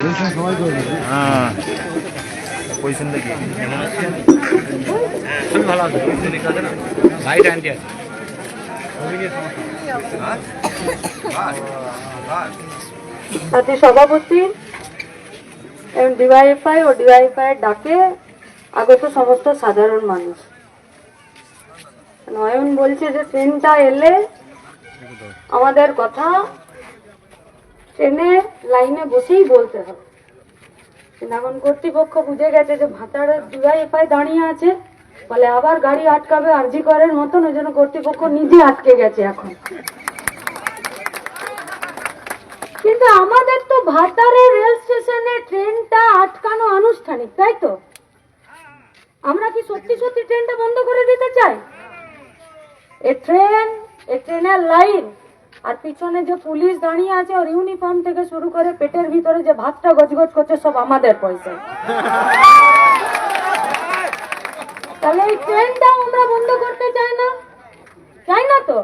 হ্যাঁ পজিশন দেখি খুবই ভালো আছে না লাইট অ্যান্টি আছে সাথে সভাপতি এবং ডিওয়াইএফআই ও ডিওয়াইএফআই ডাকে আগত সমস্ত সাধারণ মানুষ। নয়ন বলছে যে ট্রেনটা এলে আমাদের কথা ট্রেনে লাইনে বসেই বলতে হবে। এখন কর্তৃপক্ষ বুঝে গেছে যে ভাতার ডিওয়াইএফআই দাঁড়িয়ে আছে, বলে আবার গাড়ি আটকাবে আরজি করার মতন, ওই জন্য কর্তৃপক্ষ নিজে আটকে গেছে এখন। কিন্তু আমাদের তো ভাতারে রেল স্টেশনে ট্রেনটা আটকানো আনুষ্ঠানিক, তাই তো? আমরা কি সত্যি সত্যি ট্রেনটা বন্ধ করে দিতে চাই? এই ট্রেনের লাইন আর পিছনে যে পুলিশ দাঁড়িয়ে আছে ওর ইউনিফর্ম থেকে শুরু করে পেটের ভিতরে যে ভাতটা গজগজ করছে সব আমাদের পয়সা। তাহলে এই ট্রেনটা আমরা বন্ধ করতে চাই না তো।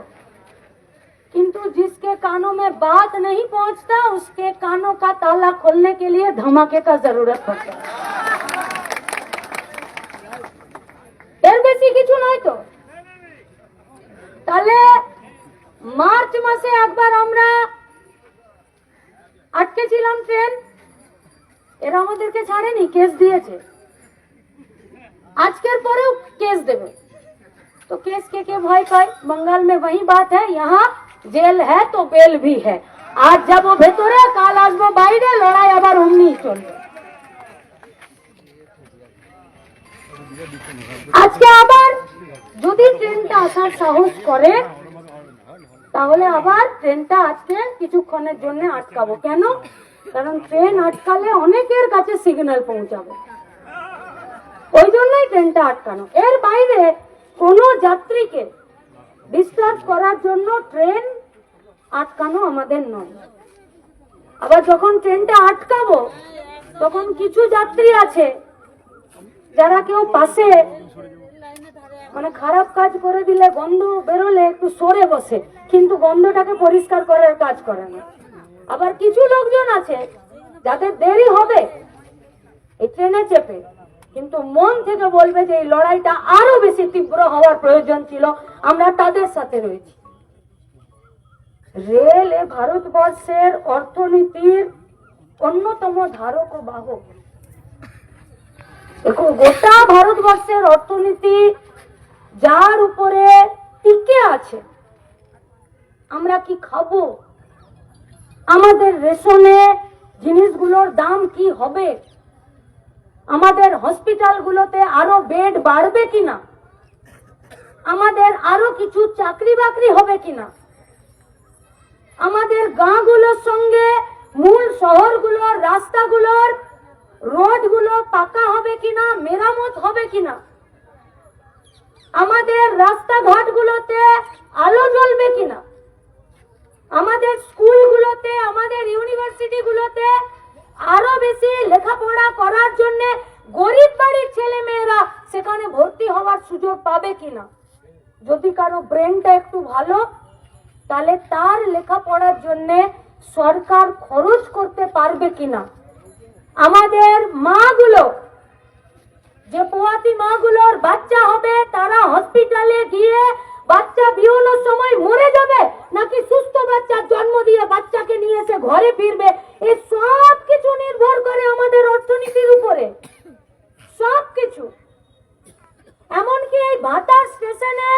किंतु जिसके कानों में बात नहीं पहुंचता उसके कानों का ताला खोलने के लिए धमाके का जरूरत पड़ता है। এর বেশি কিছু নয় তো। তাহলে মার্চ মাসে একবার আমরা আটকে ছিলাম ট্রেন, এরা আমাদেরকে ছাড়েনি, কেস দিয়েছে। আজকের পরেও কেস দেবে। तो केस के भय पाए? बंगाल में वही बात है, यहाँ जेल है तो बेल भी है। आज जब वो भेतरे काल आसबो बाहरे, लड़ाई आबार ओमनी चलবে। আজকে আবার যদি ট্রেনটা আসার সাহস করে তাহলে আবার ট্রেনটা আজকে কিছুক্ষণের জন্য আটকাবো। কেন? কারণ ট্রেন আটকালে অনেকের কাছে সিগন্যাল পৌঁছাবে, ওই জন্যই ট্রেনটা আটকানো। এর বাইরে কোনো যাত্রীকে ডিসচার্জ করার জন্য ট্রেন আটকানো আমাদের নয়। আবার যখন ট্রেনটা আটকাবো তখন কিছু যাত্রী আছে যারা কেউ পাশে মানে খারাপ কাজ করে দিলে, গন্ধ বেরোলে একটু সরে বসে, কিন্তু গন্ধটাকে পরিষ্কার করার কাজ করে না। আবার কিছু লোকজন আছে যাদের দেরি হবে এই ট্রেনে চেপে, কিন্তু মন থেকে বলবে যে এই লড়াইটা আরো বেশি তীব্র হওয়ার প্রয়োজন ছিল, আমরা তাদের সাথে রয়েছি। রেল এ ভারতবর্ষের অর্থনীতির অন্যতম ধারক ও বাহক। দেখো, গোটা ভারতবর্ষের অর্থনীতি যার উপরে টিকে আছে, আমরা কি খাবো, আমাদের রেশনে জিনিসগুলোর দাম কি হবে, আমাদের হসপিটালগুলোতে আরো বেড বাড়বে কিনা, আমাদের আরো কিছু চাকরি বাকরি হবে কিনা, আমাদের গাঁগুলোর সঙ্গে মূল শহরগুলোর রাস্তাগুলোর রোডগুলো পাকা হবে কিনা, মেরামত হবে কিনা, আমাদের রাস্তাঘাটগুলোতে আলো জ্বলবে কিনা, আমাদের স্কুলগুলোতে, আমাদের ইউনিভার্সিটিগুলোতে আরো বেশি লেখাপড়া করার জন্য গরিব বাড়ির ছেলে মেয়েরা সেখানে ভর্তি হওয়ার সুযোগ পাবে কিনা। যদি কারো ব্রেনটা একটু ভালো, তাহলে তার লেখাপড়ার জন্য সরকার খরচ করতে পারবে কিনা। আমাদের মাগুলো, যে পোয়াতি মাগুলোর বাচ্চা হবে, তারা হসপিটালে গিয়ে বাচ্চা বিহনের সময় মরে যাবে, নাকি সুস্থ বাচ্চা জন্ম দিয়ে বাচ্চাকে নিয়ে এসে ঘরে ফিরবে, এই সব কিছু নির্ভর করে আমাদের অর্থনীতির উপরে। সবকিছু, এমনকি এই ভাতার স্টেশনে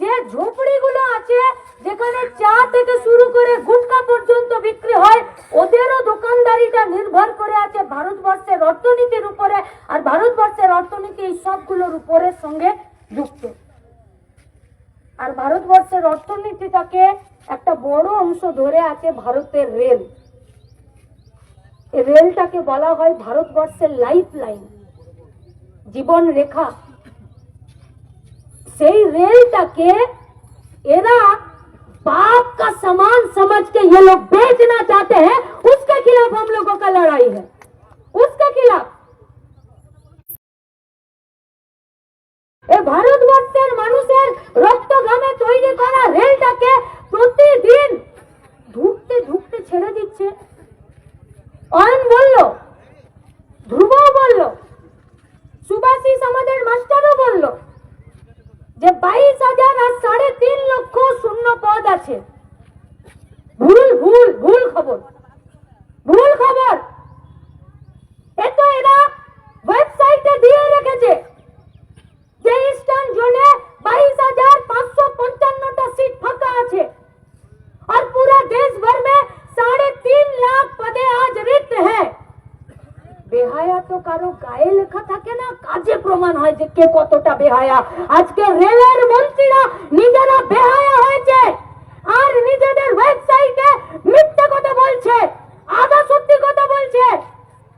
যে ঝোপড়িগুলো আছে, যেখানে চা থেকে শুরু করে গুটখা পর্যন্ত বিক্রি হয়, ওদেরও দোকানদারিটা নির্ভর করে আছে ভারতবর্ষের অর্থনীতির উপরে। আর ভারতবর্ষের অর্থনীতি এই সবগুলোর উপরের সঙ্গে যুক্ত। আর ভারতবর্ষের অর্থনীতিটাকে একটা বড় অংশ ধরে আছে ভারতের রেল। এই রেলটাকে বলা হয় ভারতবর্ষের লাইফ লাইন, জীবন রেখা। সেই রেলটাকে एरा बाप का सामान समझ के ये लोग बेचना चाहते हैं, उसके खिलाफ हम लोगों का लड़ाई है, उसके खिलाफ। ভারতবর্ষের মানুষের রক্ত ঘামে তৈরি করা রেলটাকে প্রতিদিন ধুকতে ধুকতে ছেড়ে দিচ্ছে। অয়ন বলল, ধ্রুবও বলল, সুভাষিস আমাদের মাস্টারও বলল যে 22,000 আর 3.5 লক্ষ শূন্য পদ আছে। ভুল ভুল ভুল খবর, ভুল খবর। এটা এরা ওয়েবসাইটে দিয়ে রেখেছে যে ইস্টার্ন জোনে 22,555টা সিট ফাঁকা আছে और पूरा देश भर में 3.5 लाख पदे आज रिक्त है। বেহায়া তো কারো গায়ে লেখা থাকে না, কাজে প্রমাণ হয় যে কে কতটা বেহায়া। আজকে রেলের মন্ত্রীরা নিজেরা বেহায়া হয়েছে আর নিজেদের ওয়েবসাইটে মিথ্যা কথা বলছে, আধা সত্যি কথা বলছে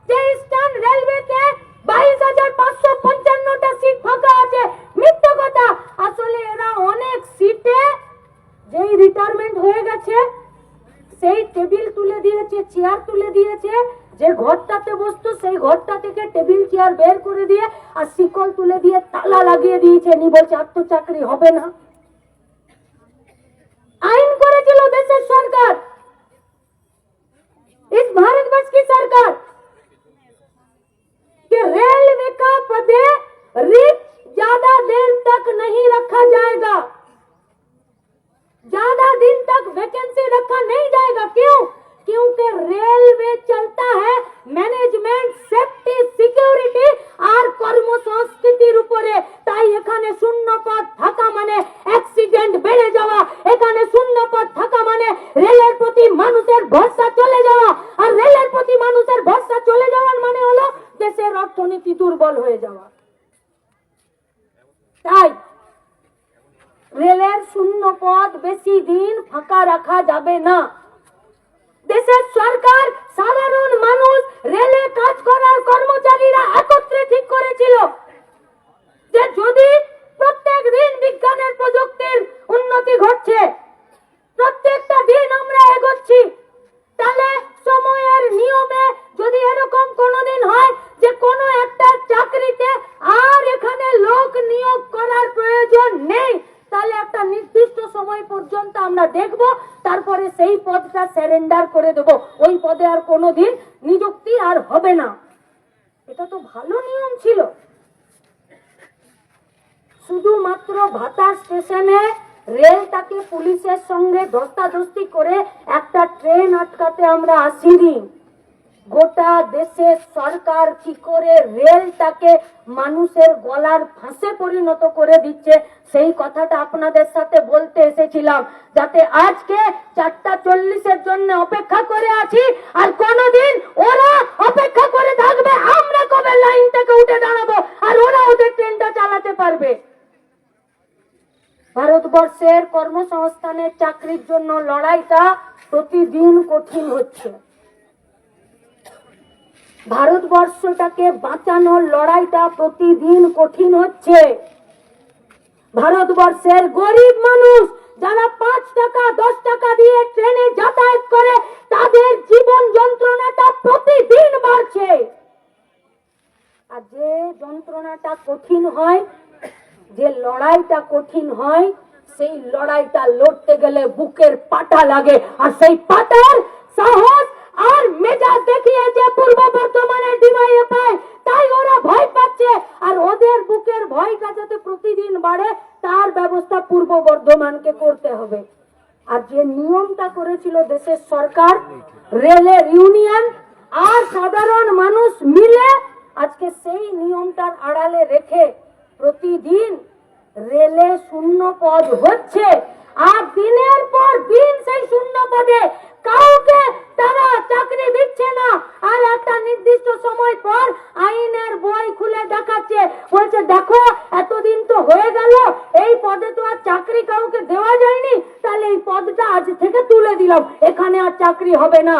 যে ইস্টার্ন রেলওয়েতে 22,555টা সিট ফাঁকা আছে। মিথ্যা কথা। আসলে এরা অনেক সিটে যেই রিটায়ারমেন্ট হয়ে গেছে সেই টেবিল তুলে দিয়েছে, চেয়ার তুলে দিয়েছে, যে ঘরটাতে বসতো সেই ঘরটা থেকে টেবিল চেয়ার বের করে দিয়ে আর শিকল তুলে দিয়ে তালা লাগিয়ে দিয়েছে। নি বলছে আর তো চাকরি হবে না। আইন করেছিল দেশের সরকার, इस भारतवर्ष की सरकार कि रेलवे का पदे रिक्त ज्यादा देर तक नहीं रखा जाएगा, ज्यादा दिन तक वैकेंसी रखा नहीं जाएगा। क्यों? क्योंकि रेलवे चलता है मैनेजमेंट, सेफ्टी, सिक्योरिटी और কর্ম সংস্কৃতির উপরে। তাই এখানে শূন্য পদ থাকা মানে অ্যাক্সিডেন্ট বেড়ে যাওয়া, এখানে শূন্য পদ থাকা মানে রেলের প্রতি মানুষের ভরসা চলে যাওয়া, আর রেলের প্রতি মানুষের ভরসা চলে যাওয়ার মানে হলো দেশের অর্থনীতি দুর্বল হয়ে যাওয়া। তাই রেলের শূন্য পদ বেশি দিন ফাঁকা রাখা যাবে না। দেশের সরকার, সাধারণ মানুষ, রেলে কাজ করার কর্মচারীরা একত্রে ঠিক করেছিল যে যদি প্রত্যেক দিন বিজ্ঞানের প্রযুক্তির উন্নতি ঘটছে, প্রত্যেকটা দিন আমরা এগোচ্ছি, তাহলে সময়ের নিয়মে যদি এরকম কোনোদিন হয় যে কোনো একটা চাকরিতে আর এখানে লোক নিয়োগ করার প্রয়োজন নেই, তাহলে একটা নির্দিষ্ট সময় পর্যন্ত আমরা দেখব, তারপরে সেই পদটা সারেন্ডার করে দেব। ওই পদে আর কোনোদিন নিযুক্তি আর হবে না। এটা তো ভালো নিয়ম ছিল। শুধুমাত্র ভাতা স্টেশনে রেলটাকে পুলিশের সঙ্গে ধস্তাধস্তি করে একটা ট্রেন আটকাতে আমরা আসিনি। গোটা দেশের সরকার কি করে রেলটাকে মানুষের গলার ফাঁসে পরিণত করে দিচ্ছে সেই কথাটা আপনাদের সাথে বলতে এসেছিলাম, যাতে আজকে 4:40-এর জন্য অপেক্ষা করে আছি আর কোনদিন ওরা অপেক্ষা করে থাকবে আমরা কবে লাইন থেকে উঠে দাঁড়াবো আর ওরা ওদের ট্রেনটা চালাতে পারবে। ভারতবর্ষের কর্মসংস্থানের চাকরির জন্য লড়াইটা প্রতিদিন কঠিন হচ্ছে। ভারতবর্ষটাকে বাঁচানোর লড়াইটা প্রতিদিন কঠিন হচ্ছে। ভারতবর্ষের গরিব মানুষ যারা 5 টাকা 10 টাকা দিয়ে ট্রেনে যাতায়াত করে তাদের জীবন যন্ত্রণাটা প্রতিদিন বাড়ছে। আর যে যন্ত্রণাটা কঠিন হয়, যে লড়াইটা কঠিন হয়, সেই লড়াইটা লড়তে গেলে বুকের পাটা লাগে। আর সেই পাটার সাহস আর মেজাজ দেখিয়েছে পূর্ব বর্ধমানের ডিওয়াইএফআই, তাই ওরা ভয় পাচ্ছে। আর ওদের বুকের ভয়টা যাতে প্রতিদিন বাড়ে তার ব্যবস্থা পূর্ব বর্ধমানকে করতে হবে। আর যে নিয়মটা করেছিল দেশের সরকার, রেলের ইউনিয়ন আর সাধারণ মানুষ মিলে, আজকে সেই নিয়মটার আড়ালে রেখে প্রতিদিন রেলে শূন্য পদ হচ্ছে। আর দিনের পর দিন সেই শূন্য পদে কাউকে তারা চাকরি দিচ্ছে না। আর একটা নির্দিষ্ট সময় পর আইনের বই খুলে দেখাচ্ছে, বলছে দেখো এতদিন তো হয়ে গেল, এই পদে তো আর চাকরি কাউকে দেওয়া যায়নি, তাহলে এই পদটা আজ থেকে তুলে দিলাম, এখানে আর চাকরি হবে না।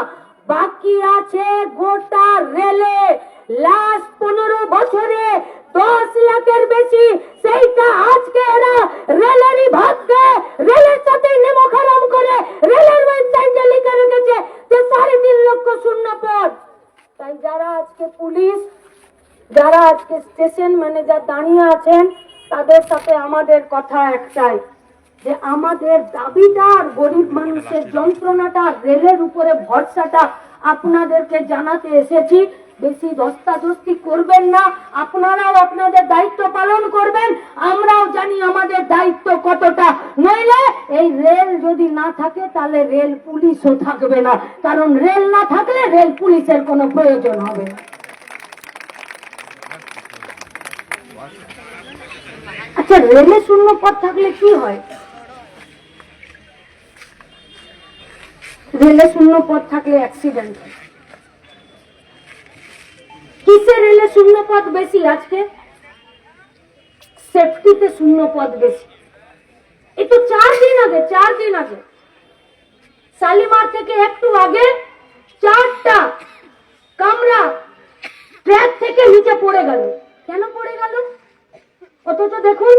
বাকি আছে গোটা রেলে লাস্ট 15 বছরে 10 লাখের বেশি, সেইটা আজকে এরা রেলেরই ভাগকে রেলের সাথে নেমখারাম করে রেলের ওয়েবসাইটে লিখে রেখেছে যে 3.5 লক্ষ শূন্য পদ। তাই যারা আজকে পুলিশ, যারা আজকে স্টেশন ম্যানেজার দাঁড়িয়ে আছেন, তাদের সাথে আমাদের কথা একটাই যে আমাদের দাবিটা আর গরিব মানুষের যন্ত্রণাটা, রেলের উপরে ভরসাটা আপনাদেরকে জানাতে এসেছি, বেশি ধস্তাধস্তি করবেন না, আপনারাও আপনাদের দায়িত্ব পালন করবেন, আমরাও জানি আমাদের দায়িত্ব কতটা। নইলে এই রেল যদি না থাকে তাহলে রেল পুলিশও থাকবে না, কারণ রেল না থাকলে রেল পুলিশের কোনো প্রয়োজন হবে না। আচ্ছা, রেলে শূন্য পথ থাকলে কি হয়? রেলে শূন্য পথ থাকলে অ্যাক্সিডেন্ট হয়। কিসে রেলে শূন্য পথ বেশি আজকে? সেফটিতে শূন্য পথ বেশি। এই তো 4 দিন আগে শালিমার থেকে একটু আগে 4টা কামরা ট্র্যাক থেকে নিচে পড়ে গেল। কেন পড়ে গেল? অথচ দেখুন,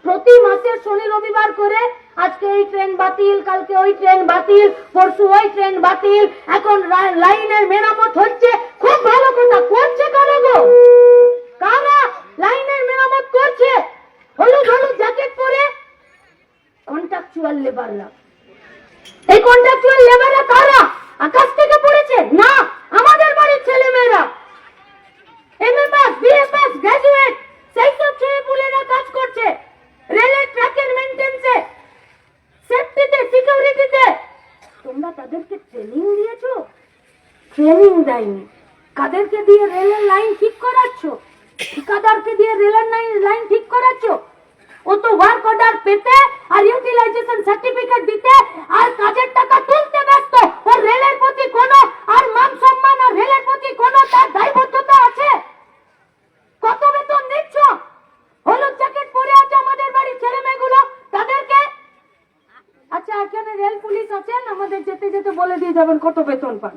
প্রতি মাসে শনি রবিবার করে আজকে এই ট্রেন বাতিল, কালকে ওই ট্রেন বাতিল, পরশু ওই ট্রেন বাতিল, এখন লাইনের মেরামত হচ্ছে। খুব ভালো কথা, করছে কারা গো? কারা লাইনের মেরামত করছে? হলুদ হলুদ জ্যাকেট পরে কন্ট্রাকচুয়াল লেবাররা। এই কন্ট্রাকচুয়াল লেবাররা কারা? আকাশ থেকে পড়েছে? না, আমাদের বাড়ির ছেলে মেয়েরা, MA pass, BA pass, graduate, সেই সব ছেলেপুলেরা কাজ করছে রেলের ট্র্যাকের মেইনটেন্সে, সেফটিতে, সিকিউরিটিতে। তোমরা তাদেরকে ট্রেনিং দিয়েছো? ট্রেনিং দেয়নি। কাদেরকে দিয়ে রেলের লাইন ঠিক করাচ্ছ? ঠিকাদারকে দিয়ে রেলের লাইন ঠিক করাচ্ছ। ও তো ওয়ার্ক অর্ডার পেতে আর ইউটিলাইজেশন সার্টিফিকেট দিতে আর কাজের টাকা তুলতে ব্যস্ত। ওর রেলের প্রতি কোনো আর মান সম্মান আর রেলের প্রতি কোনো তার দায়বদ্ধতা আছে? কত বেতন দিচ্ছ? হলুদ জ্যাকেট পরে আছে আমাদের বাড়ির ছেলে মেয়েগুলো, তাদেরকে। আচ্ছা, এখানে রেল পুলিশ আছেন, আমাদের যেতে যেতে বলে দিয়ে যাবেন কত বেতন পান।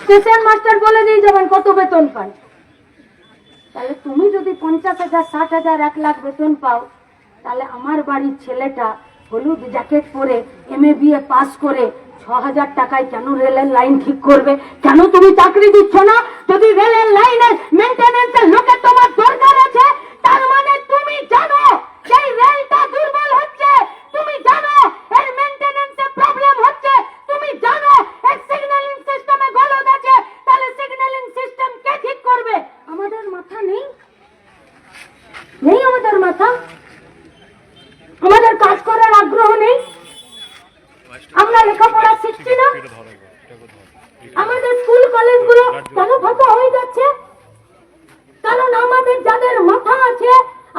স্টেশন মাস্টার বলে দিয়ে যাবেন কত বেতন পান। তাহলে তুমি যদি 50,000, 60,000, 1 লাখ বেতন পাও, তাহলে আমার বাড়ির ছেলেটা হলুদ জ্যাকেট পরে এমএ বিএ পাস করে 6,000 টাকায় কেন রেলের লাইন ঠিক করবে? কেন তুমি চাকরি দিচ্ছ না? যদি রেলের লাইনের মেইনটেনেন্সের লোকের তোমার দরকার আছে, তার মানে তুমি জানো সেই রেলটা দুর্বল হচ্ছে, তুমি জানো এর মেইনটেনেন্সে প্রবলেম হচ্ছে, তুমি জানো এর সিগন্যালিং সিস্টেমে গলদ আছে, তাহলে সিগন্যালিং সিস্টেম কে ঠিক করবে? আমাদের মাথা নেই? আমাদের মাথা, আমাদের কাজ করার আগ্রহ নেই, আমরা লেখাপড়া শিখছি না। আমাদের স্কুল কলেজগুলো কেন ফাঁকা হয়ে যাচ্ছে? কারণ আমাদের যাদের মাথা আছে,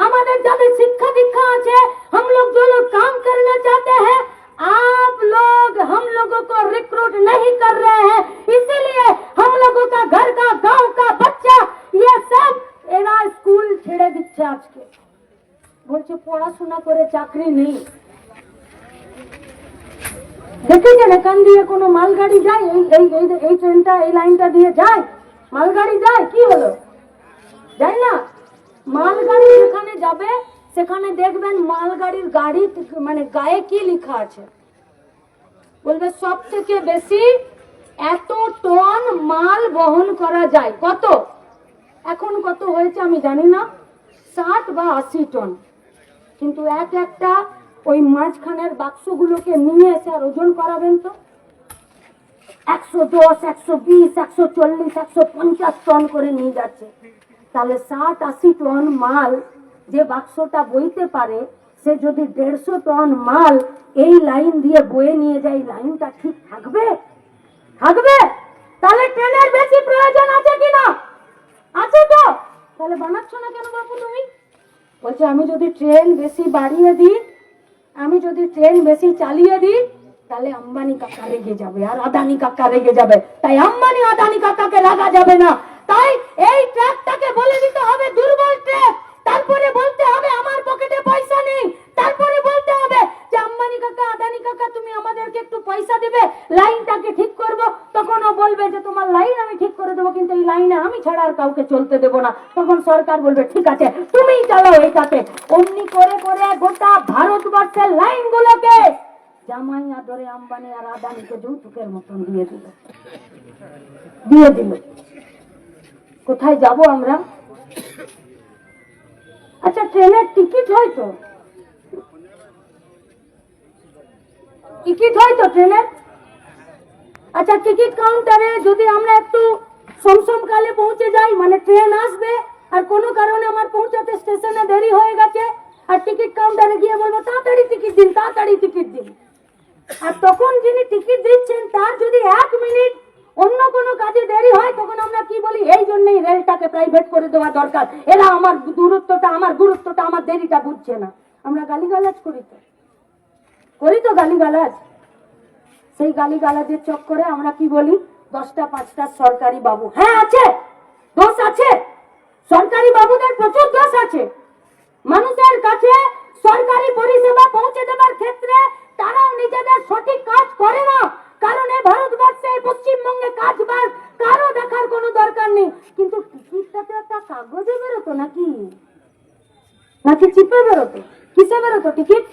আমাদের যাদের শিক্ষা दीक्षा আছে, हम लोग जो लोग काम करना चाहते हैं, आप लोग हम लोगों को रिक्रूट नहीं कर रहे हैं, इसीलिए हम लोगों का घर का गांव का बच्चा ये सब এরা স্কুল ছেড়ে দিচ্ছে। আজকে বলছে পড়াশোনা করে চাকরি নেই। দেখেছেন এখান দিয়ে কোনো মালগাড়ি যায়? এই ট্রেনটা এই লাইনটা দিয়ে যায়? মালগাড়ি যায়? কি হলো? যায় না। মালগাড়ি যেখানে যাবে সেখানে দেখবেন মালগাড়ির গাড়ি মানে গায়ে কি লেখা আছে? বলবে সব থেকে বেশি এত টন মাল বহন করা যায়। কত? এখন কত হয়েছে আমি জানি না, 60 বা 80 টন। কিন্তু একটা ওই মাঝখানের বাক্সগুলোকে নিয়ে এসে আর ওজন করাবেন তো 110, 120, 140, 150 টন করে নিয়ে যাচ্ছে। তাহলে 60-80 টন মাল যে বাক্সটা বইতে পারে, সে যদি 150 টন মাল এই লাইন দিয়ে বয়ে নিয়ে যায়, লাইনটা ঠিক থাকবে? থাকবে? তাহলে ট্রেনের বেশি প্রয়োজন আছে কিনা? আছে তো। তাহলে বানাচ্ছ না কেন বাবু তুমি? বলছে আমি যদি ট্রেন বেশি বাড়িয়ে দিই, আমি যদি ট্রেন বেশি চালিয়ে দিই, তাহলে আম্বানি কাকা রেগে যাবে আর আদানি কাকা রেগে যাবে, তাই আম্বানি আদানি কাকাকে লাগা যাবে না। তাই এই ট্র্যাকটাকে বলে দিতে হবে দুর্বল ট্র্যাক, তারপরে বলতে হবে আমার পকেটে পয়সা নেই, তারপরে বলতে হবে যে আম্বানি কাকা আদানি কাকা তুমি আমাদেরকে একটু পয়সা দেবে, লাইনটাকে ঠিক করব। তখন ও বলবে যে তোমার লাইন আমি ঠিক করে দেবো, কিন্তু এই লাইনে আমি ছাড়া আর কাউকে চলতে দেবো না। তখন সরকার বলবে ঠিক আছে তুমিই চালাও এইটাতে। অমনি করে করে গোটা ভারতবর্ষের লাইনগুলোকে জামাই আদরে আম্বানি আর আদানিকে যৌতুকের মতন দিয়ে দিল। কোথায় যাব আমরা? আচ্ছা, ট্রেনের টিকিট হয় তো? টিকিট হয় তো ট্রেনের? আচ্ছা, টিকিট কাউন্টারে যদি আমরা একটু সমকালে পৌঁছে যাই, মানে ট্রেন আসবে আর কোনো কারণে আমার পৌঁছাতে স্টেশনে দেরি হয়ে গেছে, আর টিকিট কাউন্টারে গিয়ে বলবো তাড়াতাড়ি টিকিট দিন, তাড়াতাড়ি টিকিট দিন, আর তখন যিনি টিকিট দিচ্ছেন তার যদি 1 মিনিট অন্য কোনো কাজে দেরি হয়, তখন আমরা কি বলি? এই জন্যই রেলটাকে প্রাইভেট করে দেওয়া দরকার, এরা আমার দূরত্বটা, আমার গুরুত্বটা, আমার দেরিটা বুঝছে না। আমরা গালিগালাজ করি তো গালিগালাজ। সেই গালিগালাজের চক্করে আমরা কি বলি? 10টা 5টা সরকারি বাবু। হ্যাঁ আছে, দোষ আছে, সরকারি বাবুদের প্রচুর দোষ আছে। মানুষের কাছে সরকারি পরিষেবা পৌঁছে দেওয়ার ক্ষেত্রে তারাও নিজেদের সঠিক কাজ করে না, কারণ এই ভারতবর্ষে, পশ্চিমবঙ্গে কাজ বাজ কারো দেখার কোনো দরকার নেই। কিন্তু টিকিটটাতে একটা কাগজে বেরোতো নাকি চিপে বেরোতো? কিসে বেরোতো টিকিট?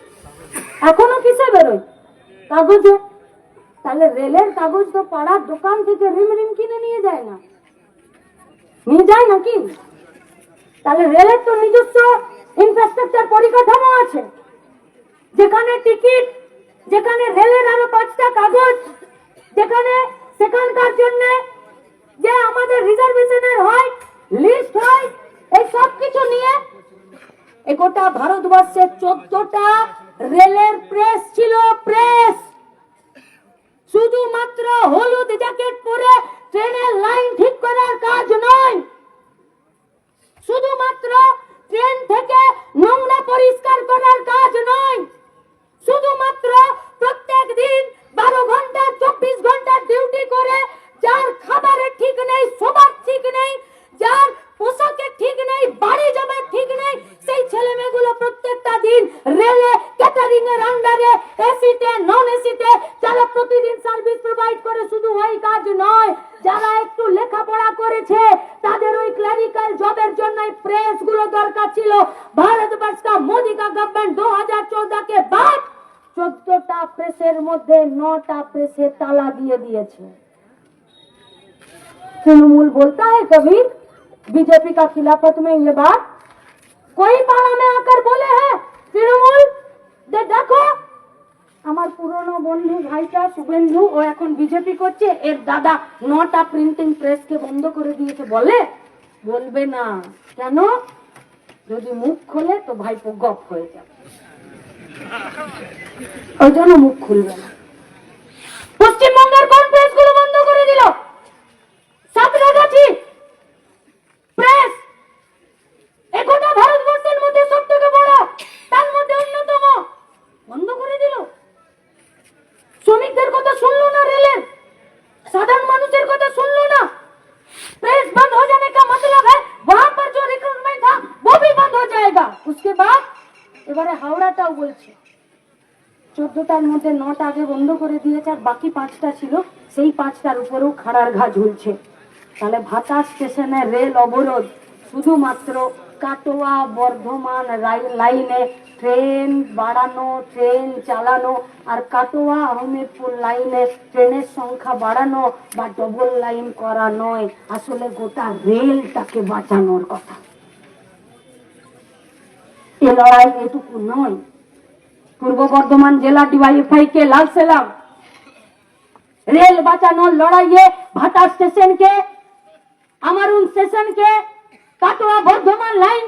এখনো কিসে বেরোয়? কাগজে। তাহলে রেলের কাগজ তো পাড়ার দোকান থেকে রিম কিনে নিয়ে যায় নাকি? তাহলে রেলের তো নিজস্ব ইনফ্রাস্ট্রাকচার পরিকাঠামো আছে, যেখানে টিকিট, যেখানে রেলের আরো 5টা কাগজ, যেখানে সেখানকার জন্য যে আমাদের রিজার্ভেশনের হয়, লিস্ট হয়, এই সব কিছু নিয়ে এই গোটা ভারতবর্ষে 14টা রেলের প্রেস ছিল। প্রেস শুধুমাত্র হলুদ জ্যাকেট পরে ট্রেনের লাইন ঠিক করার কাজ নয়, শুধুমাত্র ট্রেন থেকে নোংরা পরিষ্কার করার কাজ নয়, শুধুমাত্র প্রত্যেক দিন 12 ঘন্টা 24 ঘন্টা ডিউটি করে যার খাবারের ঠিক নেই, সবার ঠিক নেই, যার পোশাকের ঠিক নেই, বাড়ি যাবার ঠিক নেই, সেই ছেলে মেয়েগুলো প্রত্যেকটা দিন রেলে ক্যাটারিং এর আন্ডারে, এসিতে, নন এসিতে যারা প্রতিদিন সার্ভিস প্রোভাইড করে, শুধু ওই কাজ নয়, যারা একটু লেখাপড়া করেছে তাদের ওই ক্লারিক্যাল জবের জন্য প্রেস গুলো দরকার ছিল। ভারতবর্ষ का मोदी का गवर्नमेंट 2014 के बाद 14টা প্রেসের মধ্যে 9টা প্রেসে তালা দিয়ে দিয়েছে। तृणमूल बोलता है कभी बीजेपी का खिलाफत में ये बात? कोई पाड़ा में आकर बोले हैं तृणमूल दे देखो আমার পুরনো বন্ধু ভাইটা শুভেন্দু, ও এখন বিজেপি করছে, এর দাদা 9টা প্রিন্টিং প্রেসকে বন্ধ করে দিয়েছে? বলবে না। কেন? যদি মুখ খোলে তো ভাইপো গপ হয়ে যাবে, ওই জন্য মুখ খুলবে না। পশ্চিমবঙ্গের কোন প্রেসগুলো বন্ধ করে দিল? সাতগাছি প্রেস, একটা ভারতবর্ষের মধ্যে সব থেকে বড়, তার মধ্যে অন্যতম, বন্ধ করে দিল। শ্রমিকদের কথা শুনলো না, রেলের साधारण মানুষের কথা শুনলো না। प्रेस बंद हो जाने का मतलब है वहां पर जो रिक्रूटमेंट था वो भी बंद हो जाएगा। उसके बाद এবারে হাওড়াটাও বলছে 14টার মধ্যে 9টা আগে বন্ধ করে দিয়েছে, আর বাকি 5টা ছিল, সেই 5টার উপরেও খাড়ার ঘা ঝুলছে। তাহলে ভাতা স্টেশনে রেল অবরোধ, শুধুমাত্র কাটোয়া বর্ধমান লাইনে ট্রেন বাড়ানো, ট্রেন চালানো, আর কাটোয়া আহমেদপুর লাইনে ট্রেনের সংখ্যা বাড়ানো বা ডবল লাইন করা নয়, আসলে গোটা রেলটাকে বাঁচানোর কথা। এ লড়াই এটুকু নয়। পূর্ব বর্ধমান জেলা ডিওয়াইএফআই কে লাল সেলাম। রেল বাঁচানোর লড়াইয়ে ভাটা স্টেশনকে, আমারুন স্টেশনকে, কাটোয়া বর্ধমান লাইন